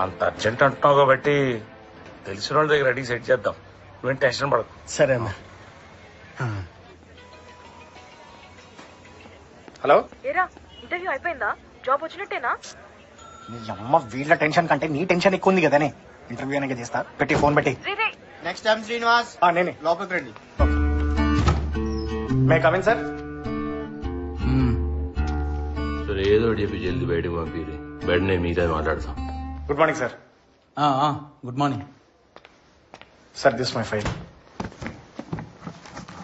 అంత అర్జెంట్ అంటున్నావు కాబట్టి తెలిసిన వాళ్ళ దగ్గర రెడీ సెట్ చేద్దాం. నువ్వేం టెన్షన్ పడకు. సరే అన్న. హలో, ఏరా ఇంటర్వ్యూ అయిపోయిందా? జాబ్ వచ్చినట్టేనా? నీ అమ్మ వీళ్ళ టెన్షన్ కంటే నీ టెన్షన్ ఎక్కువ ఉంది కదనే. ఇంటర్వ్యూ అనేది చేస్తా. పెట్టి ఫోన్ పెట్టి. నెక్స్ట్ టైం శ్రీనివాస్ నేనే లోపలికి రండి. May come in sir. సరే ఏదో ఒకటి చెప్పి జల్దీ బయటకు పంపిరి. బయట నేను మీతో మాట్లాడతాం. Good morning sir. Good morning sir, this my file.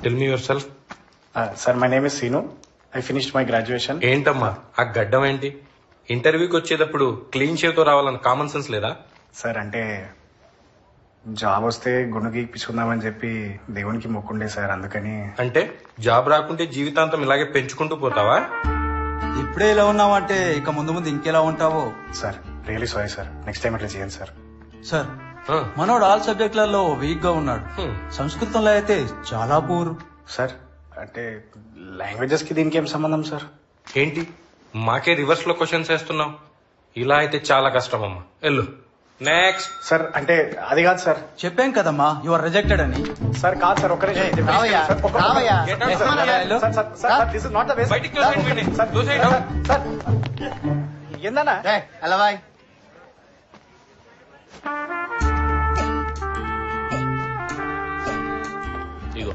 Tell me yourself. Sir, my name is Seenu. I finished my graduation. ఏంటమ్మా ఆ గడ్డం ఏంటి? ఇంటర్వ్యూకి వచ్చేటప్పుడు క్లీన్ షేవ్ తో రావాలని కామన్ సెన్స్ లేదా? సార్, అంటే జాబ్ వస్తే గుండు గీపించుకుందామని చెప్పి దేవునికి మొక్కుండే సార్, అందుకని. అంటే జాబ్ రాకుంటే జీవితాంతం ఇలాగే పెంచుకుంటూ పోతావా? ఇప్పుడే ఇలా ఉన్నావంటే ఇక ముందు ముందు ఇంకెలా ఉంటావో. Sir, really sorry sir. Next time అట్లా చేయండి సార్. సార్, మనోడు ఆల్ సబ్జెక్టులలో వీక్ గా ఉన్నాడు. సంస్కృతంలో అయితే చాలా పూర్. సార్, అంటే లాంగ్వేజెస్ కి దీనికి ఏం సంబంధం సార్? ఏంటి మాకే రివర్స్ లో క్వశ్చన్స్ వేస్తున్నావు? ఇలా అయితే చాలా కష్టం అమ్మా. వెళ్ళు. నెక్స్ట్. సార్, అంటే అది కాదు సార్. చెప్పాం కదమ్మా, యు ఆర్ రిజెక్టెడ్ అని. సార్ కాదు సార్, ఒక్కరే రావయ్యా, రావయ్యా. బయటికి తోసేయండి. సార్ ఏందన్నా? అలా బాయ్. ఇగో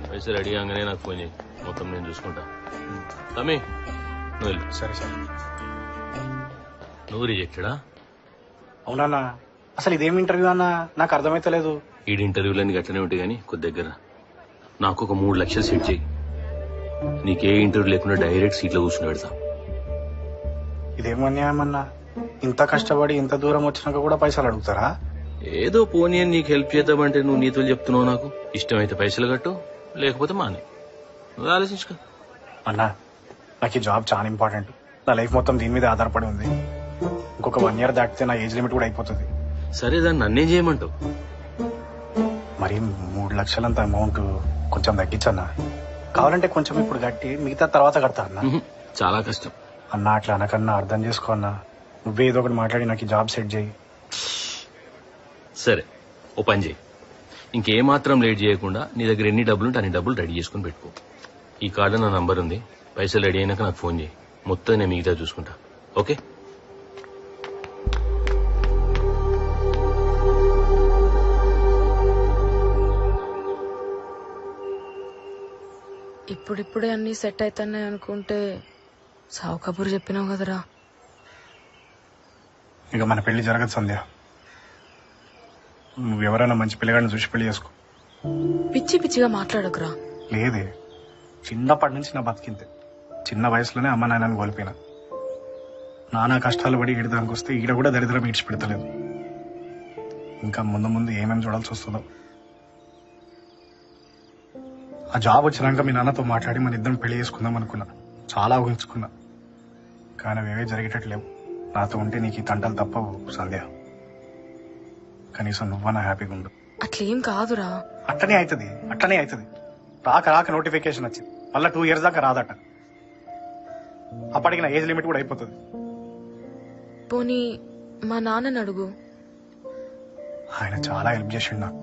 పైసలు రెడీ కాగానే నాకు ఫోన్ చేయి. మొత్తం నేను చూసుకుంటా. తమ్మి నువ్వు వెళ్ళు. సరే సార్. నువ్వు రిజెక్టెడా? అవునన్నా, అసలు ఇదేం ఇంటర్వ్యూ అన్నా, నాకు అర్థమైతలేదు. ఈడి ఇంటర్వ్యూలన్నీ గట్లనే ఉంటాయి కానీ కొద్ది దగ్గర నాకు ఒక 3 లక్షలు సెట్ చేయి. నీకే ఇంటర్వ్యూ లేకుండా డైరెక్ట్ సీట్లో కూర్చుని పెడతా. ఇదేం అన్యాయం అన్నా? ఇంత కష్టపడి ఇంత దూరం వచ్చినాక కూడా పైసలు అడుగుతారా? ఏదో పోనీ అని నీకు హెల్ప్ చేద్దామంటే నువ్వు నీతులు చెప్తున్నావు. నాకు ఇష్టమైతే పైసలు కట్టు, లేకపోతే మానే. నువ్వు ఆలోచించుకో. అన్నా, నాకు ఈ జాబ్ చాలా ఇంపార్టెంట్. నా లైఫ్ మొత్తం దీని మీద ఆధారపడి ఉంది. ఇంకొక 1 year దాటితే నా ఏజ్ లిమిట్ కూడా అయిపోతుంది. సరే దాన్ని నన్నేం చేయమంటావు? మరి 3 లక్షలంత అమౌంట్ కొంచెం తగ్గించన్నా. కావాలంటే కొంచెం ఇప్పుడు కట్టి మిగతా తర్వాత కడతా అన్నా. చాలా కష్టం అన్నా, అట్లా అనకన్నా అర్థం చేసుకో అన్నా. నువ్వే ఏదో ఒకటి మాట్లాడి నాకు ఈ జాబ్ సెట్ చేయి. సరే ఓ పని చేయి. ఇంకేమాత్రం లేట్ చేయకుండా నీ దగ్గర ఎన్ని డబ్బులు ఉంటే అన్ని డబ్బులు రెడీ చేసుకుని పెట్టుకో. ఈ కార్డు నా నంబర్ ఉంది. పైసలు రెడీ అయినాక నాకు ఫోన్ చేయి. మొత్తం నేను మిగతా చూసుకుంటా. ఓకే? ఇప్పుడిప్పుడే అన్ని సెట్ అవుతున్నాయి అనుకుంటే సావు కబురు చెప్పినావు కదరా. ఇక మన పెళ్లి జరగదు సంధ్య. నువ్వెవరైనా మంచి పిల్లగాడిని చూసి పెళ్లి చేసుకో. పిచ్చి పిచ్చిగా మాట్లాడకురా. లేదే, చిన్నప్పటి నుంచి నా బతికింతే. చిన్న వయసులోనే అమ్మ నాన్నని కోల్పోయినా. నానా కష్టాలు పడి ఈడదానికి వస్తే ఈడ కూడా దరిద్రం ఈడ్చిపెడతలేదు. ఇంకా ముందు ముందు ఏమేమి చూడాల్సి వస్తుందో. ఆ జాబ్ వచ్చినాక మీ నాన్నతో మాట్లాడి మన ఇద్దరం పెళ్లి చేసుకుందాం అనుకున్నా. చాలా ఊహించుకున్నా, కానీ అవేవే జరిగేటట్లేవు. నాతో ఉంటే నీకు ఈ తంటలు తప్పవు సంధ్య. కనీసం నువ్వన్నా హ్యాపీగా ఉండు. అట్లేం కాదురా. అట్లనే అవుతుంది. రాక నోటిఫికేషన్ వచ్చింది. మళ్ళీ 2 years దాకా రాదట. అప్పటికి నా ఏజ్ లిమిట్ కూడా అయిపోతుంది. పోనీ మా నాన్నని అడుగు. ఆయన చాలా హెల్ప్ చేసిండు నాకు.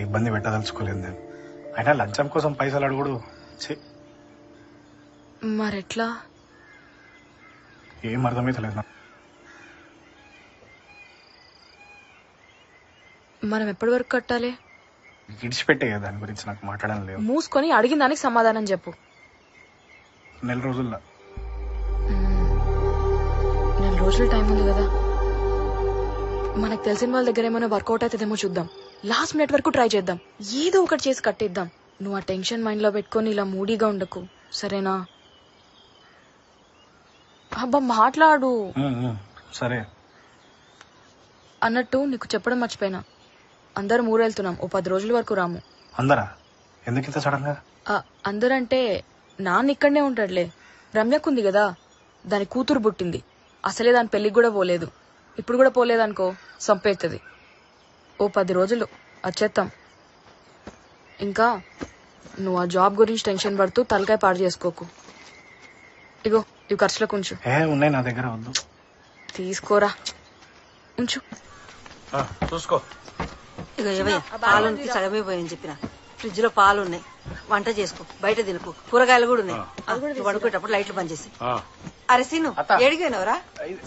ఇబ్బంది పెట్టదలుచుకోలేదు నేను. ఆయన లంచం కోసం పైసలు అడుగుడు. మరెట్లా? ఏం అర్థమైతలేదు నాకు. మనం ఎప్పటి వరకు కట్టాలి? విడిచిపెట్టే దాని గురించి నాకు మాట్లాడడం లేదు. మూసుకొని అడిగిన దానికి సమాధానం చెప్పు. 4 రోజుల్లో. 4 రోజులు టైం ఉంది కదా. మనకు తెలిసిన వాళ్ళ దగ్గర ఏమైనా వర్కౌట్ అవుతుందేమో చూద్దాం. లాస్ట్ మినిట్ వరకు ట్రై చేద్దాం. ఏదో ఒకటి చేసి కట్టేద్దాం. నువ్వు ఆ టెన్షన్ మైండ్ లో పెట్టుకొని ఇలా మూడీగా ఉండకు, సరేనా? అబ్బా మాట్లాడు. సరే. అన్నట్టు నీకు చెప్పడం మర్చిపోయినా, అందరం ఊరెళ్తున్నాం. ఓ 10 రోజుల వరకు రాము. అందరా? ఎందుకు ఇంత సడన్ గా? అందరంటే నాన్న ఇక్కడనే ఉంటాడులే. రమ్యకుంది కదా, దాని కూతురు పుట్టింది. అసలే దాని పెళ్లికి కూడా పోలేదు. ఇప్పుడు కూడా పోలేదనుకో సంపేస్తుంది. ఓ 10 రోజులు వచ్చేస్తాం. ఇంకా నువ్వు ఆ జాబ్ గురించి టెన్షన్ పడుతూ తలకాయ పాడు చేసుకోకు. ఇగో ఇవి ఖర్చులకు ఉంచు. ఉన్నాయి నా దగ్గర, వద్దు. తీసుకోరా ఉంచు. చూసుకో. ఇక ఏవయ్య పాలుంటి సగమే పోయని చెప్పిన ఫ్రిడ్జ్ లో పాలు ఉన్నాయి, వంట చేసుకో, బయట తినుకో, కూరగాయలు కూడా ఉన్నాయి. నువ్వు పడుకునేటప్పుడు లైట్లు బంద్ చేసి. అరే సీను ఏడిపోయినవరా?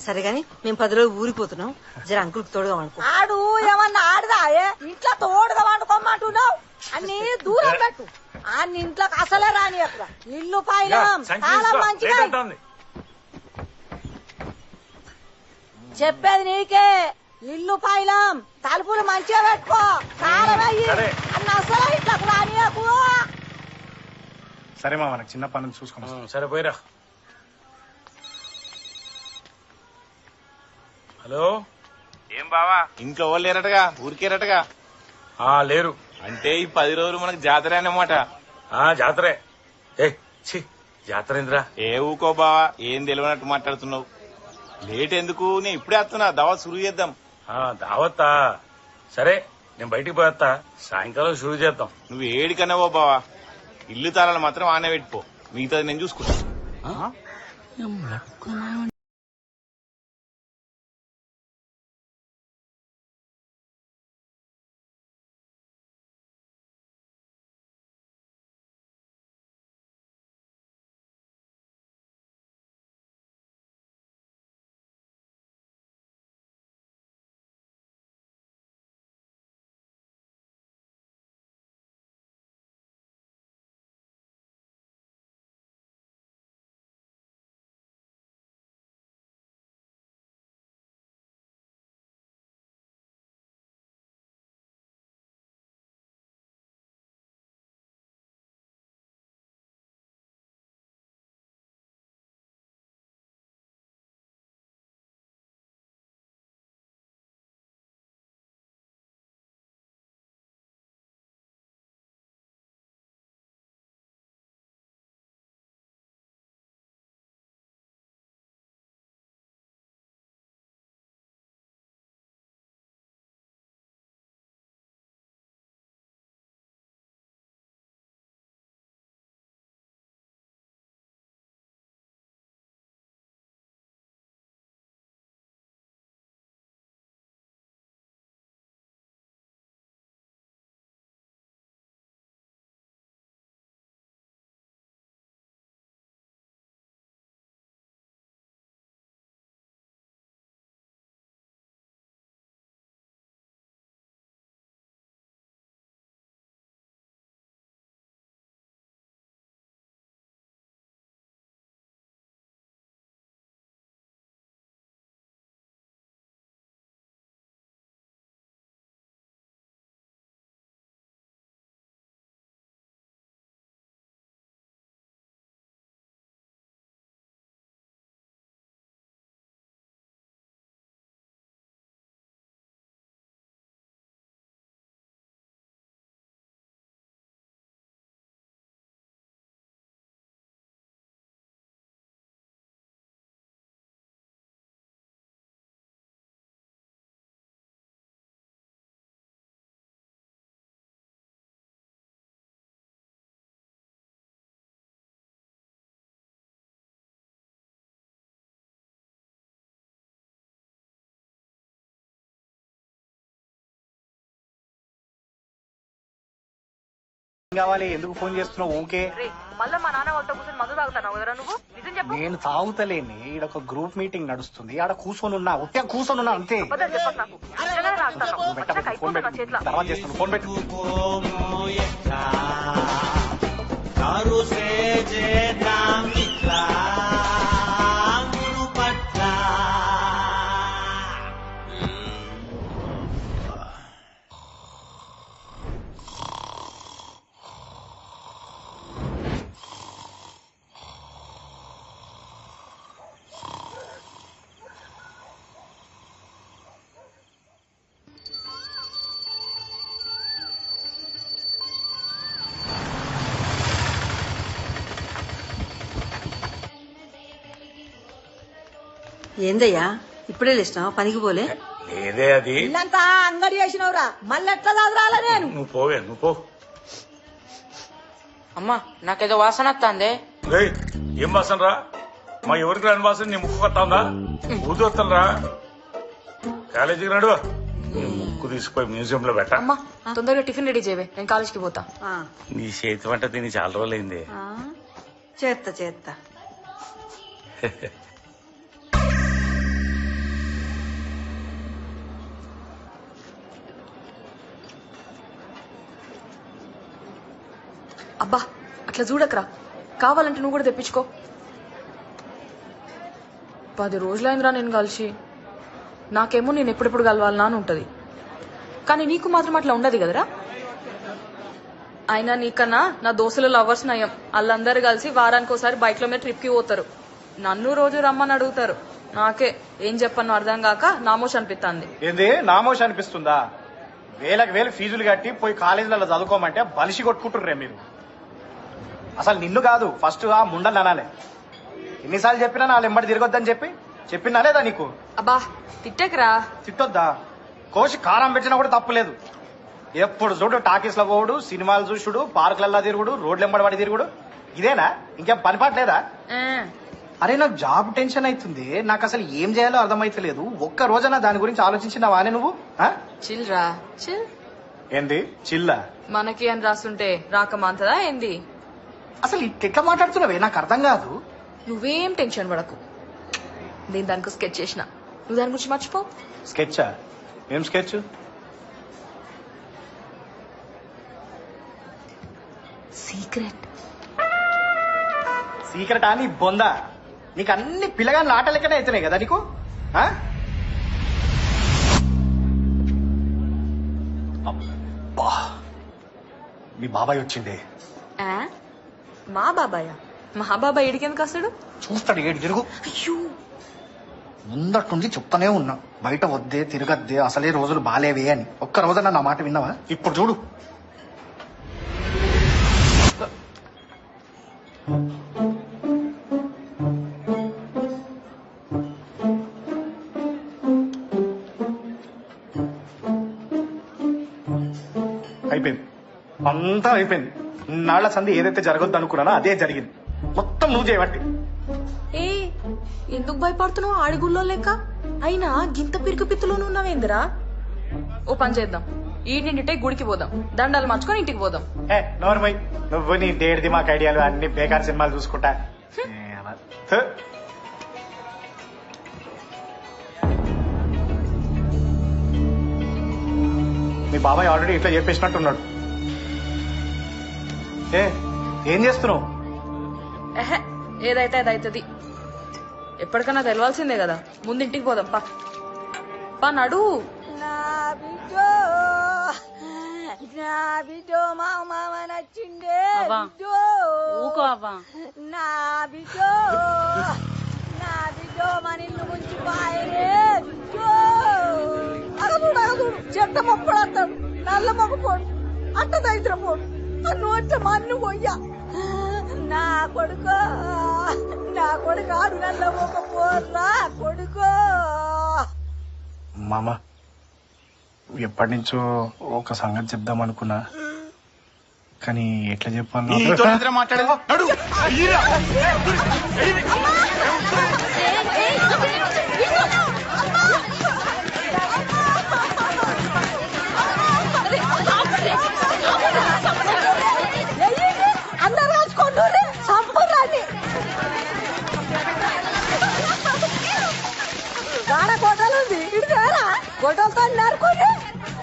సరే గాని మేము 10 రోజులు ఊరిపోతున్నాం, జర అంకుల్ తోడుగా వండుకో. ఆడు ఏమన్నా ఆడదాయే ఇంట్లో తోడుగా వండుకోమంటున్నావు, అన్ని దూరం పెట్టు. అన్ని ఇంట్లోకి అసలే రాని అక్కడ ఇల్లు పాయలం చాలా మంచిగా. చెప్పేది నీకే, ఇల్లు పాయలం తలుపులు మంచిగా పెట్టుకో, కారం అయ్యి అన్న అసలే ఇంట్లోకి రానియకు. సరే మా మనకు చిన్న పనులు చూసుకున్నాం. సరే పోయిరా. హలో, ఏం బావా ఇంట్లో వాళ్ళు లేరటగా, ఊరికేరటగా? లేరు. అంటే ఈ 10 రోజులు మనకు జాతర అన్నమాట. జాతరే. జాతర ఏంద్రా? ఏ ఊకో బావా, ఏం తెలియనట్టు మాట్లాడుతున్నావు. లేట్ ఎందుకు, నేను ఇప్పుడే వస్తున్నా, దావత్ షురూ చేద్దాం. దావత్తా? సరే నేను బయటికి పోయేస్తా, సాయంకాలం షురూ చేద్దాం. నువ్వు ఏడికన్నా పో బావా, ఇల్లు తాళాలు మాత్రం ఆనే పెట్టుకో, మిగతాది నేను చూసుకుంటా. కావాలి, ఎందుకు ఫోన్ చేస్తున్నావు? ఓకే మళ్ళా మా నాన్న వాళ్ళతో కూర్చొని మందు తాగుతాను కదరా నువ్వు? నిజం చెప్పు. నేను తాగుతలేని, ఈడ ఒక గ్రూప్ మీటింగ్ నడుస్తుంది, ఆడ కూర్చొని ఉన్నా, ఉత్తే కూర్చొని ఉన్నా అంతే. అబద్ధం చెప్పకు నాకు. నిజంగానే రాస్తాను. ఫోన్ పెట్టు, చేతిలో తర్వాత చేస్తాను. ఫోన్ పెట్టు. ఏందయ్యా ఇప్పుడే లేచినావా? పనికి పోలే? లేదే, అది ఇల్లంతా అంగడి చేసినవురా, మళ్ళీ ఎట్లా చదరాలా నేను? నువ్వు పోవే, నువ్వు పో. అమ్మా నాకేదో వాసన వస్తుంది. ఏం వాసన రా? మా ఎవరికి రాని వాసన నీ ముక్కు కొత్తా ఉందా ఊదొస్తలరా కాలేజీకి నాడు నీ ముక్కు తీసుకుపోయి మ్యూజియం లో పెట్ట అమ్మా తొందరగా టిఫిన్ రెడీ చేయవే నేను కాలేజ్కి పోతా. నీ చేతి వంట తిని చాలా రోజులైంది. చేత్తా అబ్బా అట్లా చూడకరా, కావాలంటే నువ్వు కూడా తెప్పించుకో. 10 రోజులైందిరా నేను కలిసి. నాకేమో నేను ఎప్పుడెప్పుడు కలవాలనా అని ఉంటది, కానీ నీకు మాత్రం అట్లా ఉండదు కదరా. అయినా నీకన్నా నా దోస్తుల లవర్స్ నయం. వాళ్ళందరూ కలిసి వారానికి ఒకసారి బైక్ లో మీద ట్రిప్ కి పోతారు. నన్ను రోజు రమ్మని అడుగుతారు. నాకే ఏం చెప్పను అర్థం కాక నామోష్ అనిపిస్తుంది. ఏంది నామోష్ అనిపిస్తుందా? వేలకు వేలు ఫీజులు కట్టి పోయి కాలేజీలలో చదువుకోమంటే బలిసి కొట్టుకుంటుర్రే మీరు. అసలు నిన్ను కాదు, ఫస్ట్ ఆ ముండలు అనాలే. ఎన్నిసార్లు చెప్పినా నా వెంబడి తిరగొద్దని చెప్పినా లేదా నీకు? అబ్బా తిట్టకరా. తిట్టొద్దా? కోసి కారం పెట్టినా కూడా తప్పులేదు. ఎప్పుడు చూడు టాకీస్ లో పోవుడు, సినిమాలు చూసుడు, పార్కులల్లా తిరుగుడు, రోడ్లు వెంబడి పడి తిరుగుడు, ఇదేనా? ఇంకేం పనిపాట్లేదా? అరే నాకు జాబ్ టెన్షన్ అవుతుంది, నాకు అసలు ఏం చేయాలో అర్థమైతలేదు. ఒక్క రోజైనా దాని గురించి ఆలోచించినావానే నువ్వు? చిల్ రా చిల్. ఏంది చిల్లా? మనకి అని రాస్తుంటే రాకమాంతదా ఏంది? అసలు ఎట్లా మాట్లాడుతున్నావే నాకు అర్థం కాదు. నువ్వేం టెన్షన్ పడకు, నేను దానికి స్కెచ్ చేసిన, నువ్వు దాని గురించి మర్చిపో. స్కెచ్చా? ఏం స్కెచ్? సీక్రెట్. సీక్రెట్ అని బొందా? నీకు అన్ని పిల్లగాని ఆట లెక్కనే అవుతున్నాయి కదా నీకు. అబ్బా, మీ బాబాయ్ వచ్చిండే. మా బాబాయ్? మా బాబాయ్ ఇడికెందుకు వస్తాడు? చూస్తాడు ఏడు తిరుగు. అయ్యో ముందటి నుంచి చెప్తానే ఉన్నా, బయట వద్దే తిరగద్దే, అసలే రోజులు బాలేవే అని. ఒక్క రోజన్నా నా మాట విన్నావా? ఇప్పుడు చూడు. అయిపోయింది, అంతా అయిపోయింది. నాళ్ల సంధి ఏదైతే జరగొద్దు అనుకున్నానో అదే జరిగింది. మొత్తం నువ్వు చేయబట్టి. ఏ ఎందుకు భయపడుతున్నావు? ఆడిగుల్లో లెక్క అయినా గింత పిరికి పిత్తులోనూ ఉన్నావేందిరా? ఓ పని చేద్దాం, ఈ నిండిటే గుడికి పోదాం, దండాలు మార్చుకొని ఇంటికి పోదాం. నోర్మై, నువ్వు నీ డేడ్ది మాకు ఐడియాలు అన్ని బేకార్ సినిమాలు చూసుకుంటా. మీ బాబాయ్ ఆల్రెడీ ఇట్లా చెప్పేసినట్టున్నాడు. ఏం చేస్తున్నావు? ఏదైతే అది అవుతుంది. ఎప్పటికన్నా తెలవాల్సిందే కదా. ముందు ఇంటికి పోదాం పా. పా నడు. నా బిడ్డో మామ నచ్చిండే. ఊకో అవ్వా. నా బిడ్డో మనిల్లు ముంచి పాయరే. అగదుడు చెట్ట మొప్పుడు వస్తాడు, నల్ల మొక్కపోడు, అట్ట దైత్రపోడు, నోట మన్ను పోయ్యా. నా కొడుకో ఆడు నల్ల మొక్కపోర్రా కొడుకో. మామ, ఎప్పటి నుంచో ఒక సంగతి చెప్దాం అనుకున్నా, కానీ ఎట్లా చెప్పాలి? మాట్లాడేది అందరు రాసుకోండి, సంపూర్ణాన్ని గాడ గొడ్డలు ఉంది ఇడురా. గొడ్డలతో నరుకుని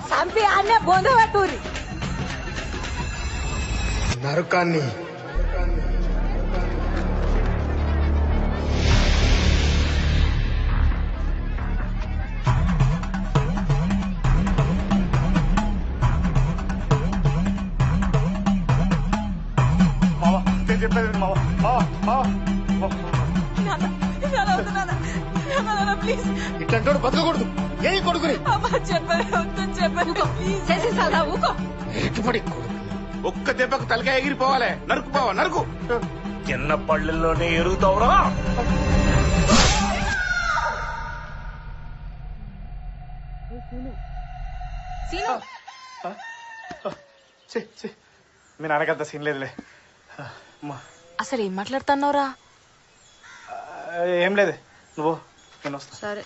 చంపి అన్నే బొంద పెట్టుర్రి. నరకాన్ని చెప్పేది ప్లీజ్ ఇట్లాంటి బతకూడదు. ఏ కొడుకుని ఒక్క దెబ్బకు తలకాయ ఎగిరిపోవాలి. నరుకుపోవా నరుకు. చిన్న పళ్ళల్లోనే ఎరుగుతావురా. మీ నాన్నకంత సీన్ లేదులే. అసలు ఏం మాట్లాడుతున్నావురా? ఏం లేదే నువ్వు నేను వస్తా. సరే